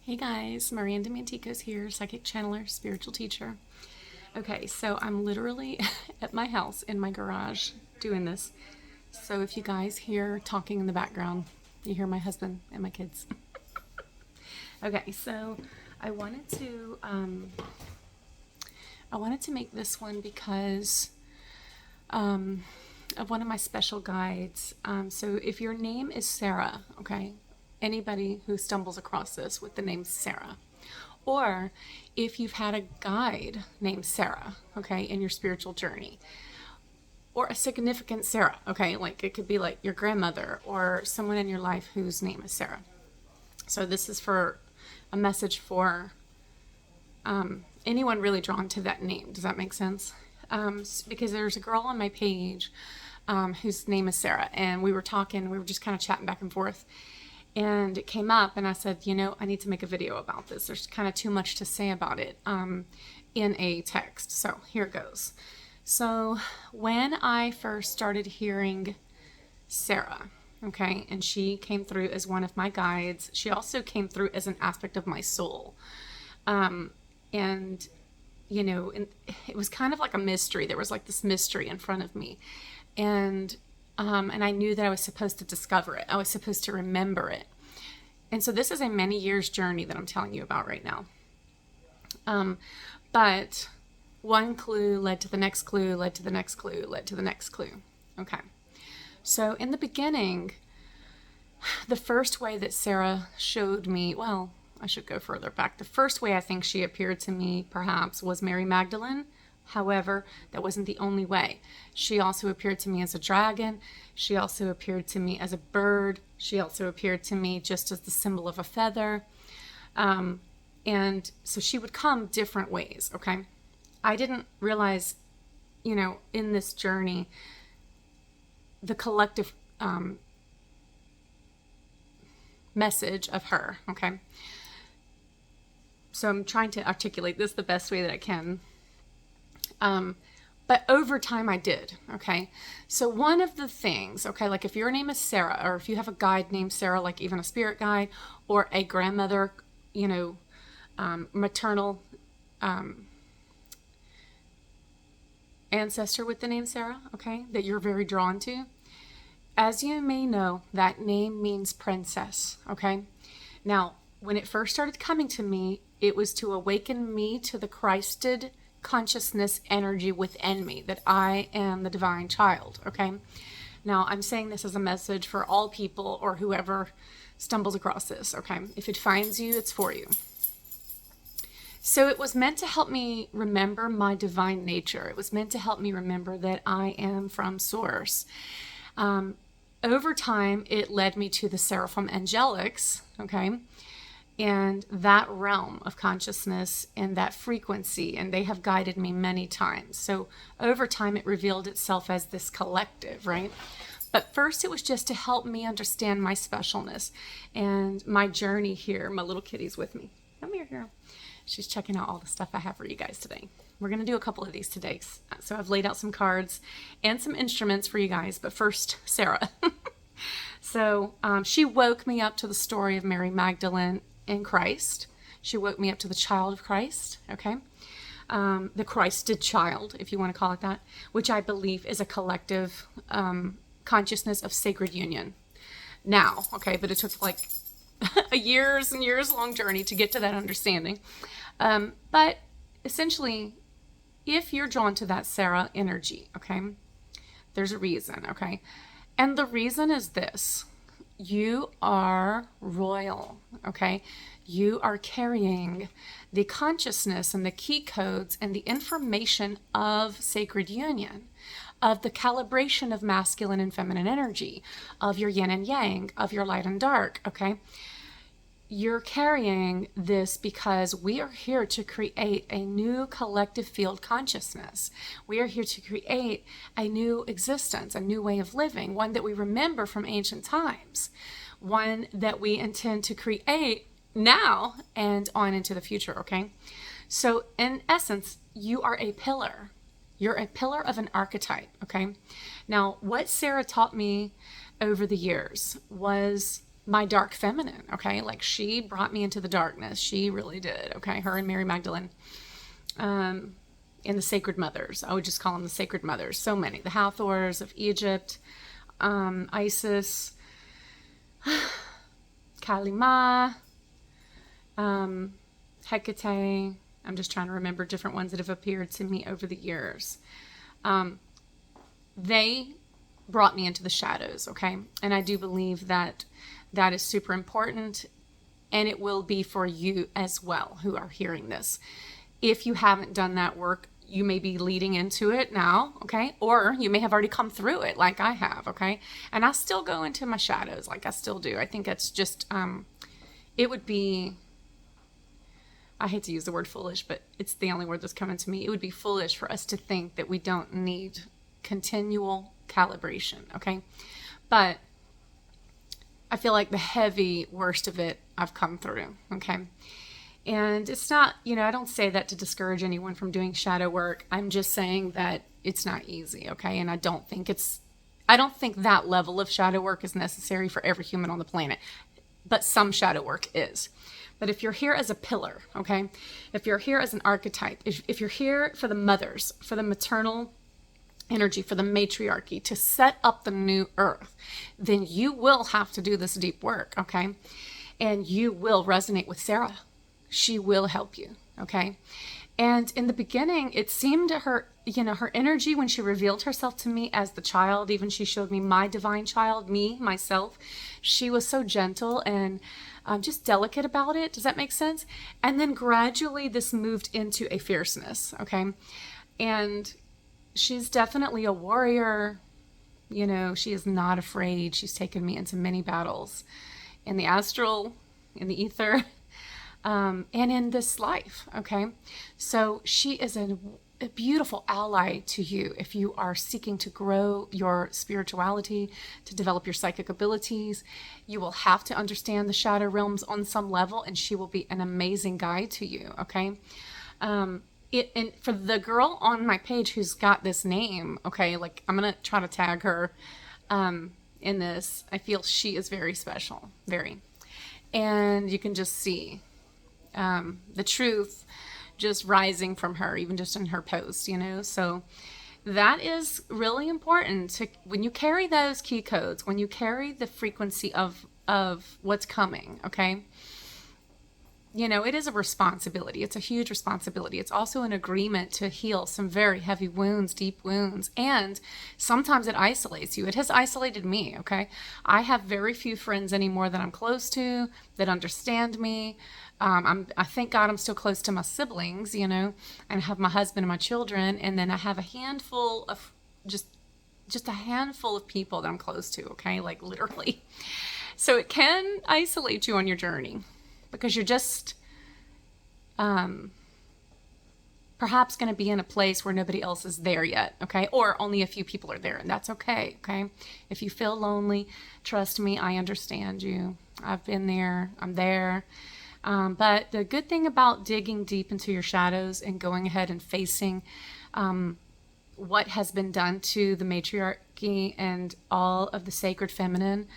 Hey guys, Miranda Manticos here, psychic channeler, spiritual teacher. Okay, so I'm literally at my house in my garage doing this. So if you guys hear talking in the background, you hear my husband and my kids. Okay, so I wanted to make this one because of one of my special guides. So if your name is Sarah, okay, anybody who stumbles across this with the name Sarah, or if you've had a guide named Sarah, okay, in your spiritual journey, or a significant Sarah, okay, like it could be like your grandmother or someone in your life whose name is Sarah. So this is for a message for anyone really drawn to that name. Does that make sense? Because there's a girl on my page whose name is Sarah, and we were just kind of chatting back and forth. And it came up, and I said, I need to make a video about this. There's kind of too much to say about it in a text. So here it goes. So when I first started hearing Sarah, okay, and she came through as one of my guides, she also came through as an aspect of my soul. And it was kind of like a mystery. There was like this mystery in front of me. And I knew that I was supposed to discover it. I was supposed to remember it. And so this is a many years journey that I'm telling you about right now. But one clue led to the next clue, led to the next clue, led to the next clue. Okay. So in the beginning, the first way that Sarah showed me, well, I should go further back. The first way I think she appeared to me perhaps was Mary Magdalene. However, that wasn't the only way. She also appeared to me as a dragon. She also appeared to me as a bird. She also appeared to me just as the symbol of a feather. And so she would come different ways, okay? I didn't realize, in this journey, the collective message of her, okay? So I'm trying to articulate this the best way that I can. But over time I did, okay? So one of the things, okay, like if your name is Sarah, or if you have a guide named Sarah, like even a spirit guide, or a grandmother, maternal ancestor with the name Sarah, okay, that you're very drawn to, as you may know, that name means princess, okay? Now, when it first started coming to me, it was to awaken me to the Christed consciousness energy within me, that I am the divine child, okay? Now, I'm saying this as a message for all people or whoever stumbles across this, okay? If it finds you, it's for you. So it was meant to help me remember my divine nature. It was meant to help me remember that I am from Source. Over time, it led me to the Seraphim Angelics, okay? And that realm of consciousness and that frequency, and they have guided me many times. So over time, it revealed itself as this collective, right? But first, it was just to help me understand my specialness and my journey here. My little kitty's with me. Come here. She's checking out all the stuff I have for you guys today. We're going to do a couple of these today. So I've laid out some cards and some instruments for you guys. But first, Sarah. So she woke me up to the story of Mary Magdalene in Christ. She woke me up to the child of Christ, okay? The Christed child, if you want to call it that, which I believe is a collective consciousness of sacred union. Now, okay, but it took like a years and years long journey to get to that understanding. But essentially, if you're drawn to that Sarah energy, okay, there's a reason, okay? And the reason is this. You are royal, okay? You are carrying the consciousness and the key codes and the information of sacred union, of the calibration of masculine and feminine energy, of your yin and yang, of your light and dark, okay? You're carrying this because we are here to create a new collective field consciousness. We are here to create a new existence, a new way of living, one that we remember from ancient times, one that we intend to create now and on into the future, okay? So in essence, you are a pillar. You're a pillar of an archetype, okay? Now, what Sarah taught me over the years was my dark feminine, okay? Like she brought me into the darkness. She really did, okay? Her and Mary Magdalene. And the sacred mothers. I would just call them the sacred mothers. So many. The Hathors of Egypt, Isis, Kalima, Hecate. I'm just trying to remember different ones that have appeared to me over the years. They brought me into the shadows, okay? And I do believe that that is super important, and it will be for you as well who are hearing this. If you haven't done that work, you may be leading into it now, okay? Or you may have already come through it like I have, okay? And I still go into my shadows like I still do. I think it's just, it would be, I hate to use the word foolish, but it's the only word that's coming to me. It would be foolish for us to think that we don't need continual calibration, okay? But I feel like the heavy worst of it I've come through, okay? And it's not, I don't say that to discourage anyone from doing shadow work. I'm just saying that it's not easy, okay? And I don't think that level of shadow work is necessary for every human on the planet. But some shadow work is. But if you're here as a pillar, okay? If you're here as an archetype, if you're here for the mothers, for the maternal energy, for the matriarchy, to set up the new earth, then you will have to do this deep work, okay? And you will resonate with Sarah. She will help you, okay? And in the beginning, it seemed to her, her energy when she revealed herself to me as the child, even she showed me my divine child, myself, she was so gentle and just delicate about it. Does that make sense? And then gradually this moved into a fierceness, okay? And she's definitely a warrior. She is not afraid. She's taken me into many battles in the astral, in the ether, and in this life, okay? So she is a beautiful ally to you if you are seeking to grow your spirituality, to develop your psychic abilities. You will have to understand the shadow realms on some level, and she will be an amazing guide to you, okay? And for the girl on my page who's got this name, okay, like I'm going to try to tag her in this. I feel she is very special, very. And you can just see the truth just rising from her, even just in her post, so that is really important when you carry those key codes, when you carry the frequency of what's coming, okay? It is a responsibility. It's a huge responsibility. It's also an agreement to heal some very heavy wounds, deep wounds, and sometimes it isolates you. It has isolated me, okay? I have very few friends anymore that I'm close to, that understand me. I thank God I'm still close to my siblings, and I have my husband and my children, and then I have a handful of, just a handful of people that I'm close to, okay? Like literally. So it can isolate you on your journey, because you're just perhaps going to be in a place where nobody else is there yet, okay? Or only a few people are there, and that's okay, okay? If you feel lonely, trust me, I understand you. I've been there. I'm there. But the good thing about digging deep into your shadows and going ahead and facing what has been done to the matriarchy and all of the sacred feminine,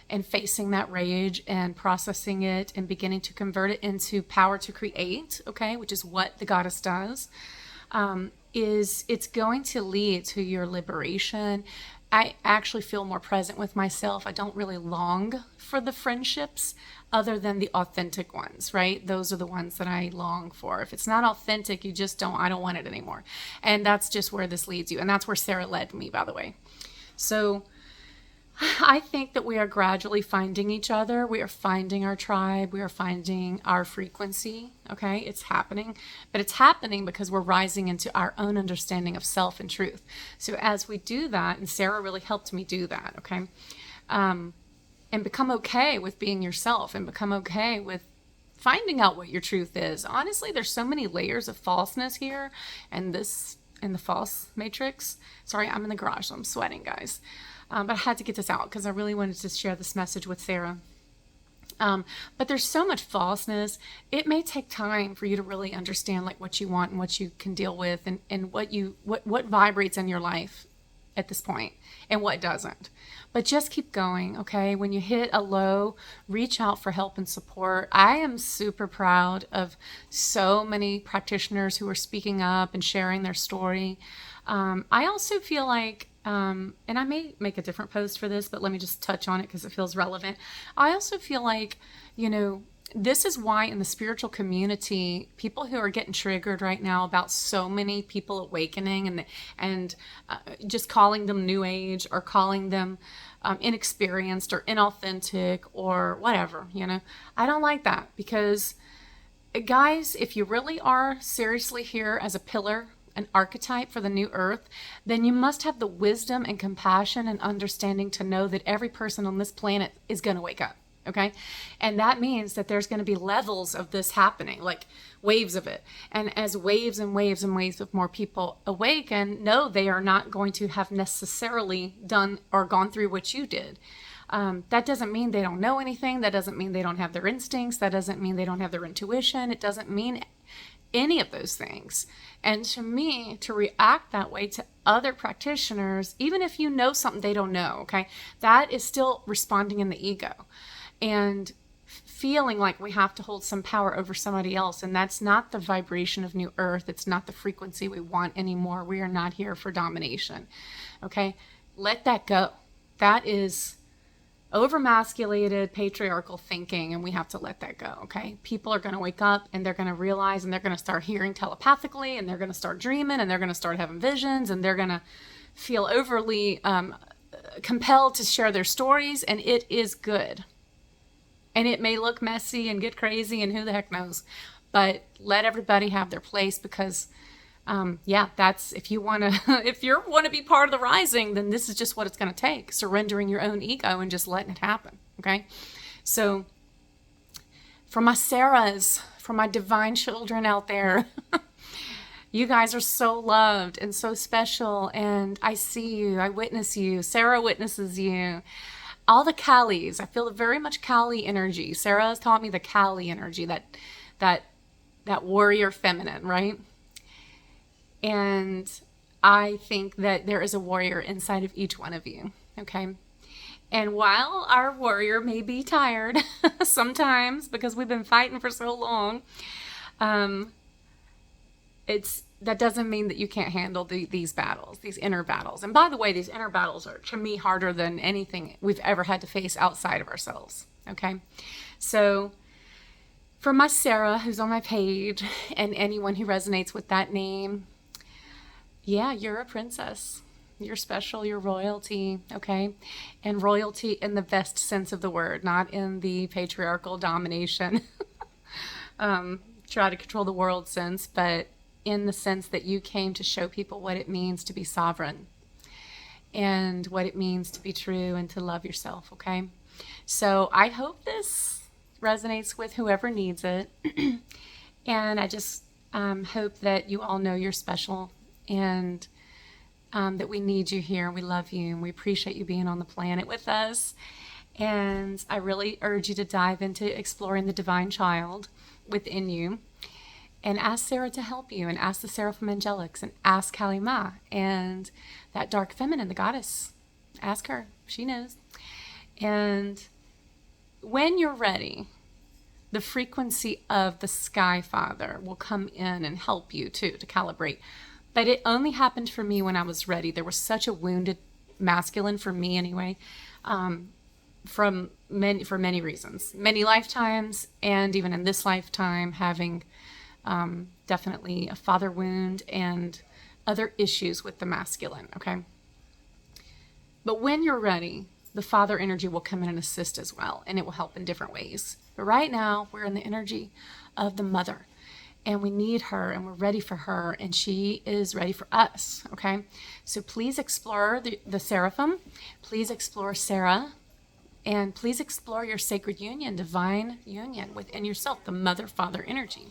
and facing that rage and processing it and beginning to convert it into power to create, okay, which is what the goddess does, it's going to lead to your liberation. I actually feel more present with myself. I don't really long for the friendships other than the authentic ones, right? Those are the ones that I long for. If it's not authentic, I don't want it anymore. And that's just where this leads you. And that's where Sarah led me, by the way. So I think that we are gradually finding each other. We are finding our tribe. We are finding our frequency. Okay, it's happening. But it's happening because we're rising into our own understanding of self and truth. So as we do that, and Sarah really helped me do that, okay, and become okay with being yourself, and become okay with finding out what your truth is. Honestly, there's so many layers of falseness here, and the false matrix. Sorry, I'm in the garage, so I'm sweating, guys. But I had to get this out because I really wanted to share this message with Sarah. But there's so much falseness. It may take time for you to really understand like what you want and what you can deal with, and what vibrates in your life at this point and what doesn't. But just keep going, okay? When you hit a low, reach out for help and support. I am super proud of so many practitioners who are speaking up and sharing their story. I also feel like, and I may make a different post for this, but let me just touch on it because it feels relevant. I also feel like, this is why in the spiritual community, people who are getting triggered right now about so many people awakening and just calling them new age or calling them inexperienced or inauthentic or whatever, I don't like that, because guys, if you really are seriously here as a pillar, an archetype for the new earth, then you must have the wisdom and compassion and understanding to know that every person on this planet is going to wake up. Okay. And that means that there's going to be levels of this happening, like waves of it. And as waves and waves and waves of more people awaken, no, they are not going to have necessarily done or gone through what you did. That doesn't mean they don't know anything. That doesn't mean they don't have their instincts. That doesn't mean they don't have their intuition. It doesn't mean any of those things. And to me, to react that way to other practitioners, even if you know something they don't know, okay, that is still responding in the ego and feeling like we have to hold some power over somebody else. And that's not the vibration of New Earth. It's not the frequency we want anymore. We are not here for domination. Okay. Let that go. That is overmasculated patriarchal thinking, and we have to let that go. Okay. People are going to wake up and they're going to realize, and they're going to start hearing telepathically, and they're going to start dreaming, and they're going to start having visions, and they're going to feel overly compelled to share their stories. And it is good. And it may look messy and get crazy and who the heck knows, but let everybody have their place, because that's, if you want to be part of the rising, then this is just what it's going to take. Surrendering your own ego and just letting it happen. Okay. So for my Sarahs, for my divine children out there, you guys are so loved and so special. And I see you, I witness you. Sarah witnesses you. All the Kalis, I feel very much Kali energy. Sarah has taught me the Kali energy, that warrior feminine, right? And I think that there is a warrior inside of each one of you, okay? And while our warrior may be tired sometimes because we've been fighting for so long, that doesn't mean that you can't handle these battles, these inner battles. And by the way, these inner battles are, to me, harder than anything we've ever had to face outside of ourselves. Okay. So for my Sarah, who's on my page, and anyone who resonates with that name, yeah, you're a princess. You're special. You're royalty. Okay. And royalty in the best sense of the word, not in the patriarchal domination, try to control the world sense, but in the sense that you came to show people what it means to be sovereign and what it means to be true and to love yourself, okay? So I hope this resonates with whoever needs it. And I just hope that you all know you're special, and that we need you here. We love you, and we appreciate you being on the planet with us. And I really urge you to dive into exploring the divine child within you. And ask Sarah to help you, and ask the Seraphim Angelics, and ask Kali Ma, and that dark feminine, the goddess. Ask her. She knows. And when you're ready, the frequency of the Sky Father will come in and help you too, to calibrate. But it only happened for me when I was ready. There was such a wounded masculine, for me anyway, for many reasons, many lifetimes, and even in this lifetime, having definitely a father wound and other issues with the masculine, okay? But when you're ready, the father energy will come in and assist as well, and it will help in different ways. But right now, we're in the energy of the mother, and we need her, and we're ready for her, and she is ready for us, okay? So please explore the Seraphim. Please explore Sarah. And please explore your sacred union, divine union within yourself, the mother-father energy.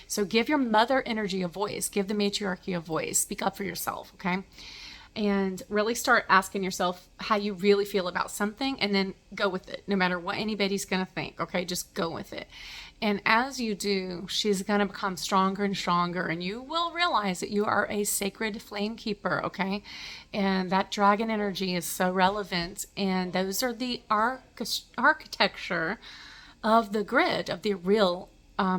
So give your mother energy a voice. Give the matriarchy a voice. Speak up for yourself, okay? and really start asking yourself how you really feel about something, and then go with it no matter what anybody's going to think. Okay, just go with it. And as you do, she's going to become stronger and stronger, and you will realize that you are a sacred flame keeper. Okay, and that dragon energy is so relevant, and those are the architecture of the grid of the real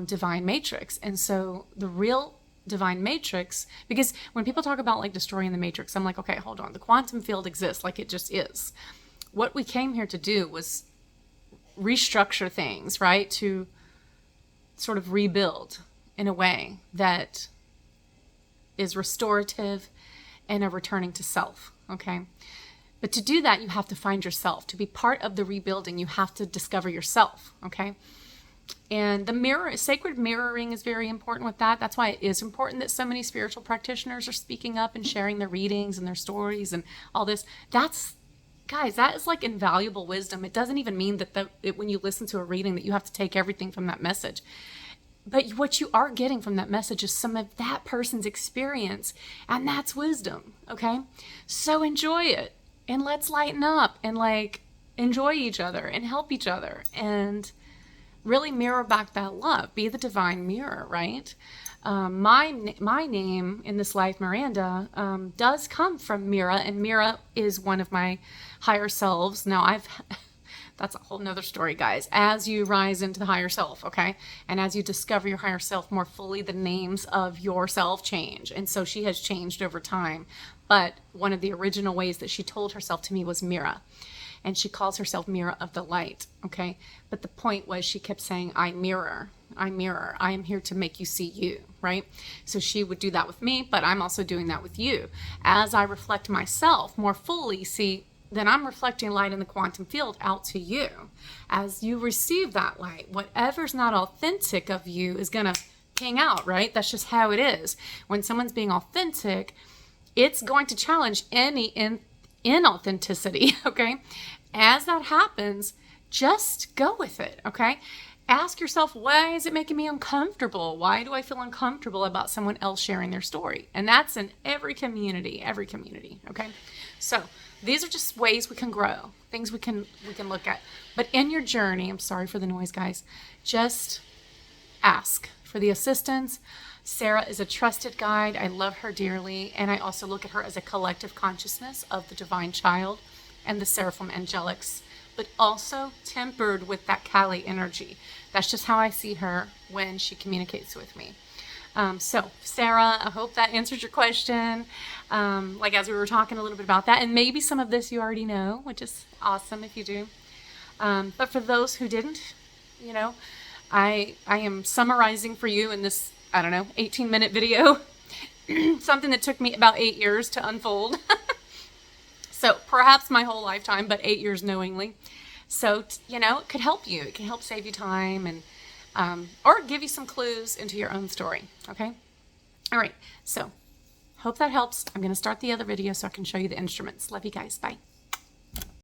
divine matrix. And so the real divine matrix, because when people talk about like destroying the matrix, I'm like, okay, hold on, the quantum field exists, like it just is. What we came here to do was restructure things, right, to sort of rebuild in a way that is restorative and a returning to self. Okay, but to do that, you have to find yourself. To be part of the rebuilding, you have to discover yourself. Okay, and the sacred mirroring is very important with that. That's why it is important that so many spiritual practitioners are speaking up and sharing their readings and their stories and all this. Guys, that is like invaluable wisdom. It doesn't even mean that when you listen to a reading that you have to take everything from that message. But what you are getting from that message is some of that person's experience, and that's wisdom. Okay, so enjoy it, and let's lighten up and like enjoy each other and help each other and really mirror back that love. Be the divine mirror, right? My name in this life, Miranda, does come from Mira, and Mira is one of my higher selves. Now, that's a whole nother story, guys. As you rise into the higher self, okay, and as you discover your higher self more fully, the names of yourself change, and so she has changed over time. But one of the original ways that she told herself to me was Mira. And she calls herself Mirror of the Light, okay? But the point was she kept saying, I mirror, I am here to make you see you, right? So she would do that with me, but I'm also doing that with you. As I reflect myself more fully, see, then I'm reflecting light in the quantum field out to you. As you receive that light, whatever's not authentic of you is going to ping out, right? That's just how it is. When someone's being authentic, it's going to challenge any inauthenticity, okay? As that happens, just go with it, okay? Ask yourself, why is it making me uncomfortable? Why do I feel uncomfortable about someone else sharing their story? And that's in every community, okay? So these are just ways we can grow, things we can look at. But in your journey, I'm sorry for the noise, guys, just ask for the assistance. Sarah is a trusted guide. I love her dearly. And I also look at her as a collective consciousness of the divine child and the seraphim angelics, but also tempered with that Kali energy. That's just how I see her when she communicates with me. So Sarah, I hope that answers your question. Like as we were talking a little bit about that, and maybe some of this you already know, which is awesome if you do. But for those who didn't, I am summarizing for you in this, 18-minute video, something that took me about 8 years to unfold. So perhaps my whole lifetime, but 8 years knowingly. So, it could help you. It can help save you time and, or give you some clues into your own story. Okay. All right. So hope that helps. I'm going to start the other video so I can show you the instruments. Love you guys. Bye.